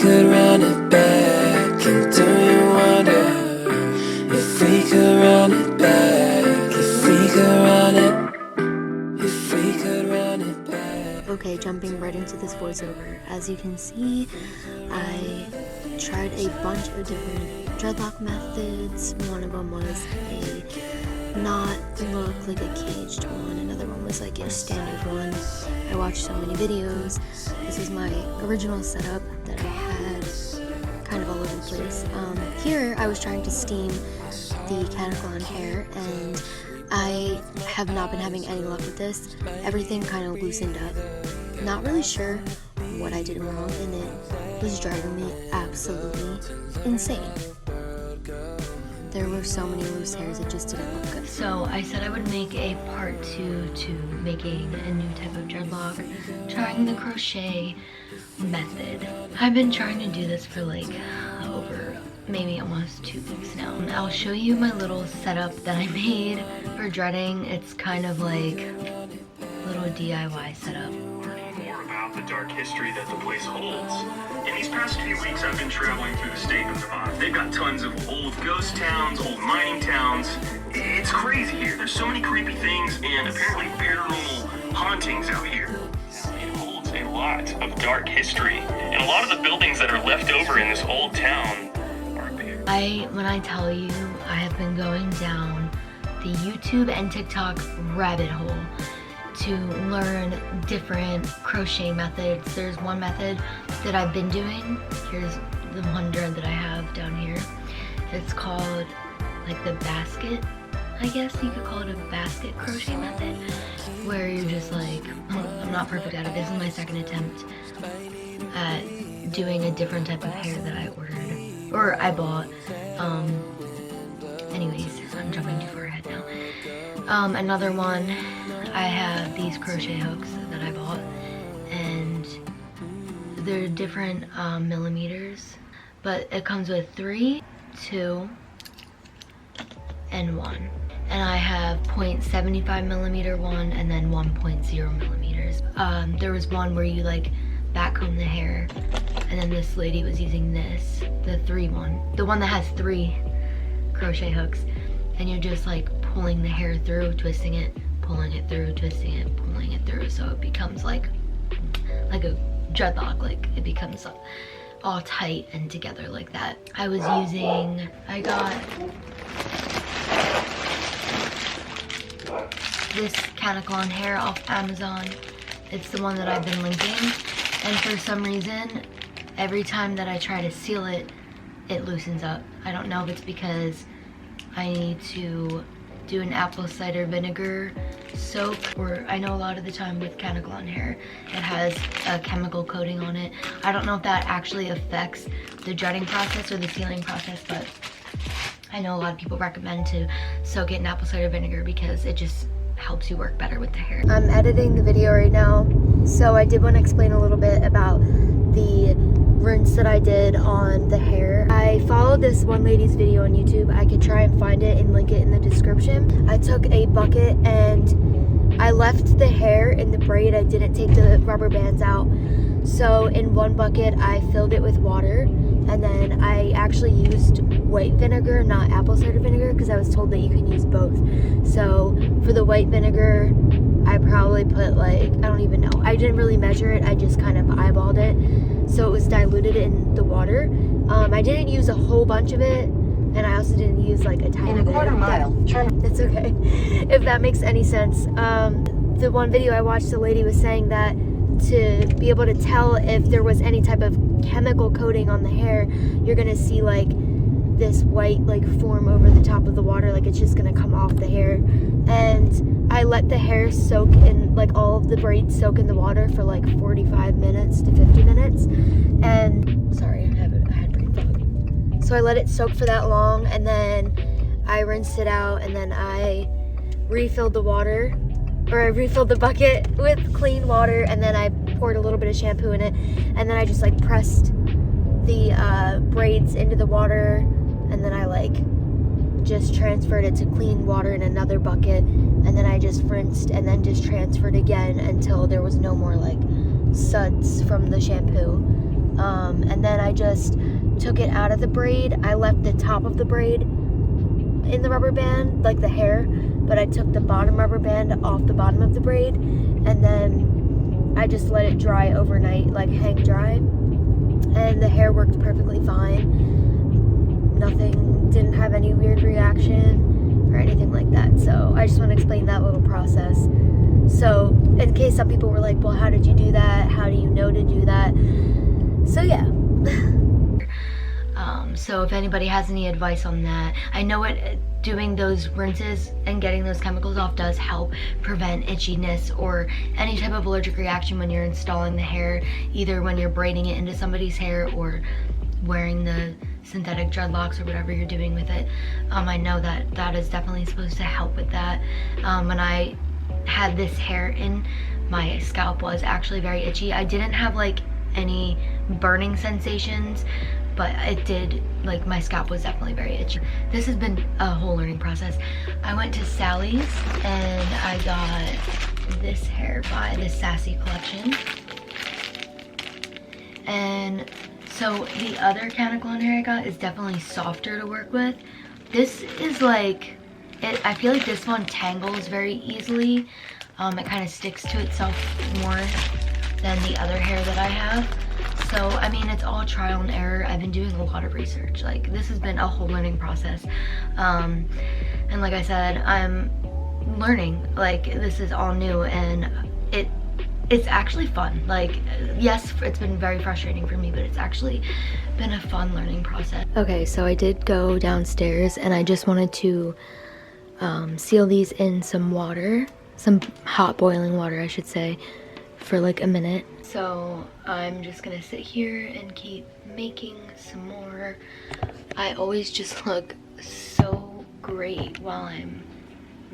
could run it back, and do you wonder if we could run it back, if we could run it, if we could run it back. Okay, jumping right into this voiceover. As you can see, I tried a bunch of different dreadlock methods. One of them was a not look like a caged one. Another one was like a standard one. I watched so many videos. This is my original setup that I had kind of all over the place. Here I was trying to steam the catacombs hair, and I have not been having any luck with this. Everything kind of loosened up. Not really sure what I did wrong, and it was driving me absolutely insane. There were so many loose hairs, it just didn't look good. So I said I would make a part 2 to making a new type of dreadlock, trying the crochet method. I've been trying to do this for like over maybe almost 2 weeks now. I'll show you my little setup that I made for dreading. It's kind of like a little DIY setup. More about the dark history that the place holds. In these past few weeks, I've been traveling through the state of Nevada. They've got tons of old ghost towns, old mining towns. It's crazy here. There's so many creepy things and apparently paranormal hauntings out here. It holds a lot of dark history, and a lot of the buildings that are left over in this old town are abandoned. When I tell you, I have been going down the YouTube and TikTok rabbit hole to learn different crochet methods. There's one method that I've been doing. Here's the one dread that I have down here. It's called like the basket, I guess you could call it a basket crochet method, where you're just like, I'm not perfect at it. This is my second attempt at doing a different type of hair that I ordered, or I bought. Anyways, I'm jumping too far ahead now. Another one, I have these crochet hooks that I bought, and they're different millimeters, but it comes with 3, 2, and 1. And I have 0.75 millimeter one, and then 1.0 millimeters. There was one where you like backcomb the hair, and then this lady was using this, the 3 one, the one that has 3 crochet hooks, and you're just like pulling the hair through, twisting it, pulling it through, twisting it, pulling it through, so it becomes like a dreadlock, like it becomes all tight and together like that. I got this catacombs hair off Amazon. It's the one that I've been linking, and for some reason every time that I try to seal it, it loosens up. I don't know if it's because I need to do an apple cider vinegar soak, or I know a lot of the time with catacombs hair it has a chemical coating on it. I don't know if that actually affects the dreading process or the sealing process, but I know a lot of people recommend to soak it in apple cider vinegar because it just helps you work better with the hair. I'm editing the video right now, so I did want to explain a little bit about the rinse that I did on the hair. I followed this one lady's video on YouTube. I could try and find it and link it in the description. I took a bucket and I left the hair in the braid. I didn't take the rubber bands out. So in one bucket I filled it with water, and then I actually used white vinegar, not apple cider vinegar, because I was told that you can use both. So for the white vinegar, I probably put like, I don't even know. I didn't really measure it. I just kind of eyeballed it. So it was diluted in the water. I didn't use a whole bunch of it, and I also didn't use like a tiny bit. In a quarter mile, turn. It's okay, if that makes any sense. The one video I watched, the lady was saying that to be able to tell if there was any type of chemical coating on the hair, you're gonna see like this white like form over the top of the water, like it's just gonna come off the hair. And I let the hair soak in, like all of the braids soak in the water for like 45 minutes to 50 minutes. And sorry, I had brain fog. So I let it soak for that long, and then I rinsed it out, and then I refilled the water, or I refilled the bucket with clean water, and then I poured a little bit of shampoo in it, and then I just like pressed the braids into the water, and then I like just transferred it to clean water in another bucket, and then I just rinsed and then just transferred again until there was no more like suds from the shampoo. And then I just took it out of the braid. I left the top of the braid in the rubber band, like the hair, but I took the bottom rubber band off the bottom of the braid, and then I just let it dry overnight, like hang dry, and the hair worked perfectly fine. Nothing, didn't have any weird reaction or anything like that. So I just want to explain that little process. So in case some people were like, well, how did you do that? How do you know to do that? So yeah. So if anybody has any advice on that, I know doing those rinses and getting those chemicals off does help prevent itchiness or any type of allergic reaction when you're installing the hair, either when you're braiding it into somebody's hair or wearing the synthetic dreadlocks or whatever you're doing with it. I know that is definitely supposed to help with that. When I had this hair in, my scalp was actually very itchy. I didn't have like any burning sensations, but it did, like, my scalp was definitely very itchy. This has been a whole learning process. I went to Sally's and I got this hair by the Sassy collection. And so the other Catacolon hair I got is definitely softer to work with. This is like, I feel like this one tangles very easily. It kind of sticks to itself more than the other hair that I have. So, I mean, it's all trial and error. I've been doing a lot of research. Like, this has been a whole learning process. And like I said, I'm learning. Like, this is all new, and it's actually fun. Like, yes, it's been very frustrating for me, but it's actually been a fun learning process. Okay, so I did go downstairs, and I just wanted to seal these in some water, some hot boiling water, I should say, for like a minute. So I'm just gonna sit here and keep making some more. I always just look so great while I'm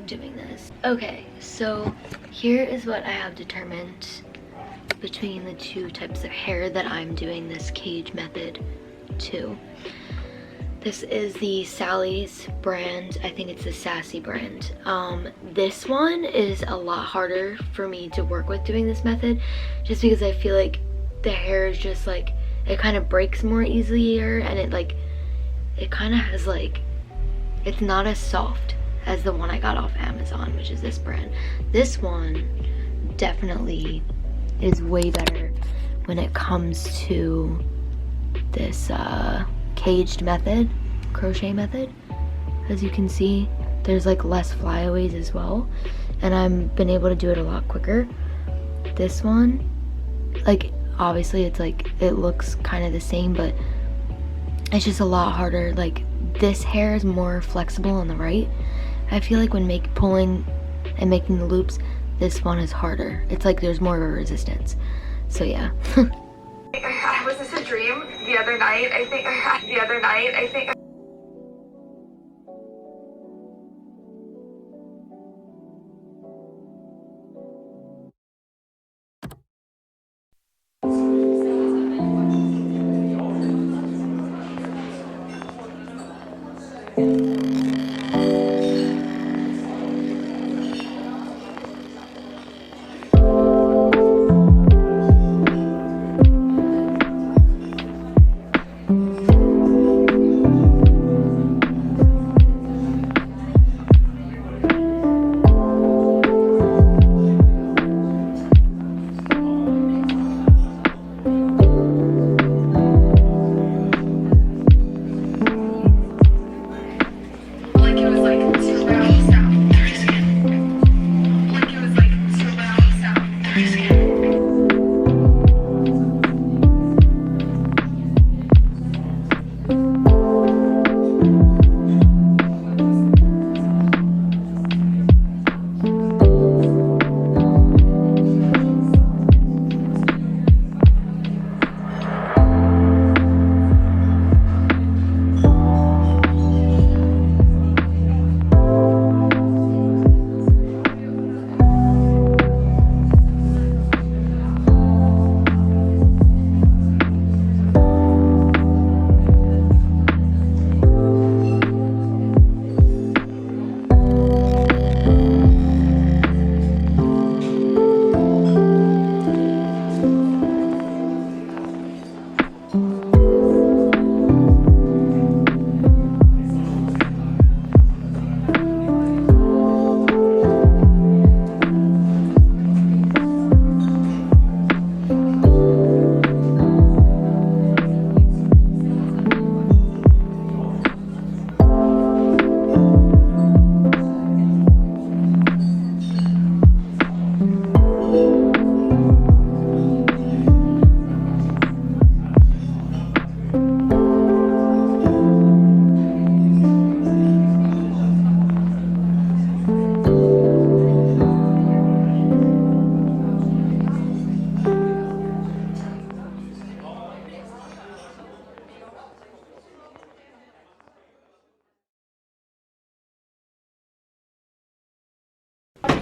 doing this. Okay, so here is what I have determined between the two types of hair that I'm doing this cage method to. This is the Sally's brand. I think it's the Sassy brand. This one is a lot harder for me to work with doing this method, just because I feel like the hair is just like, it kind of breaks more easier, and it kind of has like, it's not as soft as the one I got off Amazon, which is this brand. This one definitely is way better when it comes to this caged method, crochet method. As you can see, there's like less flyaways as well, and I've been able to do it a lot quicker. This one, like, obviously it's like, it looks kind of the same, but it's just a lot harder. Like, this hair is more flexible on the right. I feel like when pulling and making the loops, this one is harder. It's like there's more of a resistance. So yeah. Was this a dream the other night? I think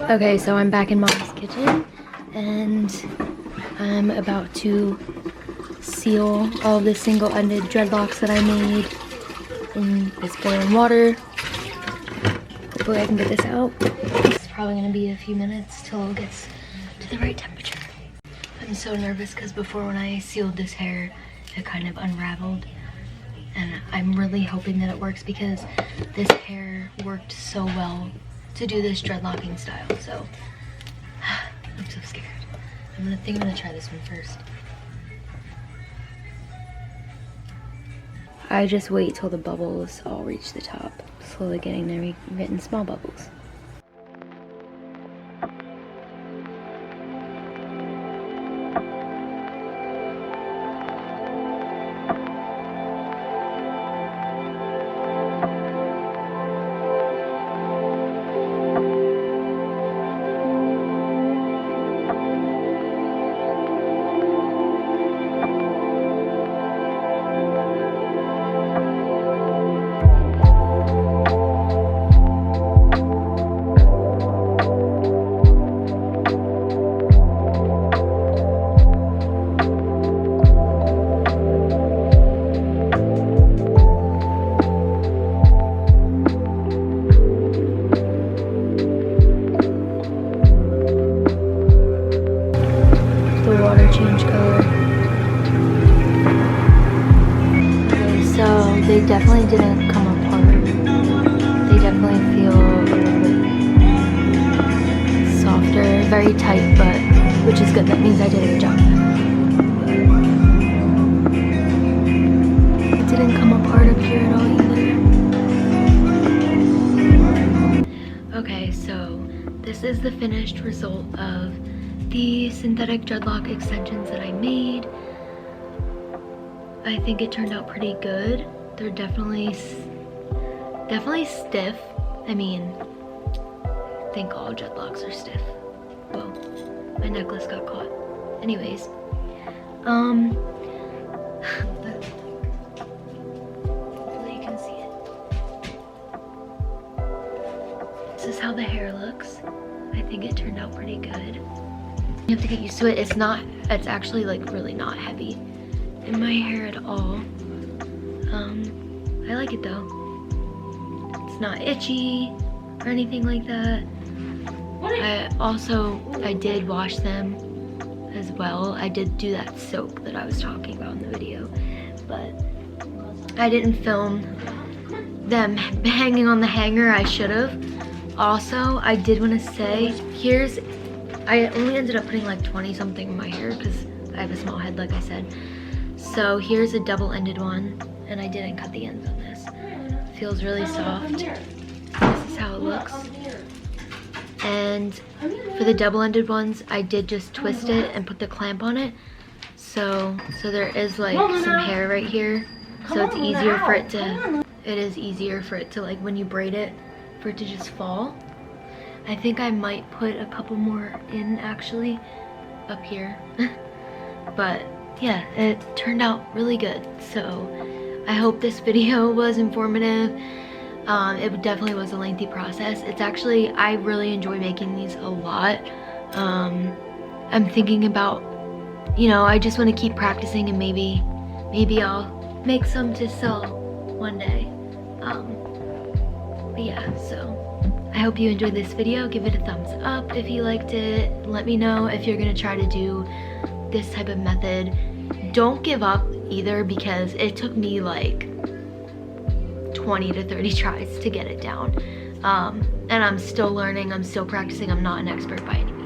Okay, so I'm back in Mom's kitchen and I'm about to seal all the single-ended dreadlocks that I made in this boiling water. Hopefully I can get this out. It's probably gonna be a few minutes till it gets to the right temperature. I'm so nervous because before when I sealed this hair, it kind of unraveled. And I'm really hoping that it works because this hair worked so well to do this dreadlocking style, so I'm so scared. I'm gonna try this one first. I just wait till the bubbles all reach the top. Slowly getting there, getting small bubbles. Change color. Okay, so they definitely didn't come apart. They definitely feel a little bit softer, very tight, but which is good. That means I did a good job. It didn't come apart up here at all either. Okay, so this is the finished result of the synthetic dreadlock extensions that I made. I think it turned out pretty good. They're definitely stiff. I mean, I think all dreadlocks are stiff. Whoa, my necklace got caught. Anyways, hopefully you can see it. This is how the hair looks. I think it turned out pretty good. You have to get used to it. It's actually like really not heavy in my hair at all. I like it though. It's not itchy or anything like that. I did wash them as well. I did do that soap that I was talking about in the video, but I didn't film them hanging on the hanger. I should have. Also, I did want to say, I only ended up putting like 20 something in my hair because I have a small head, like I said. So here's a double-ended one, and I didn't cut the ends on this. Feels really soft. This is how it looks. And for the double-ended ones, I did just twist it and put the clamp on it. So there is like some hair right here. So it's easier for it to, like when you braid it, for it to just fall. I think I might put a couple more in actually up here. But yeah, it turned out really good. So I hope this video was informative. It definitely was a lengthy process. It's actually, I really enjoy making these a lot. I'm thinking about, I just want to keep practicing, and maybe I'll make some to sell one day. But yeah, so I hope you enjoyed this video. Give it a thumbs up if you liked it. Let me know if you're gonna try to do this type of method. Don't give up either, because it took me like 20 to 30 tries to get it down. And I'm still learning, I'm still practicing. I'm not an expert by any means.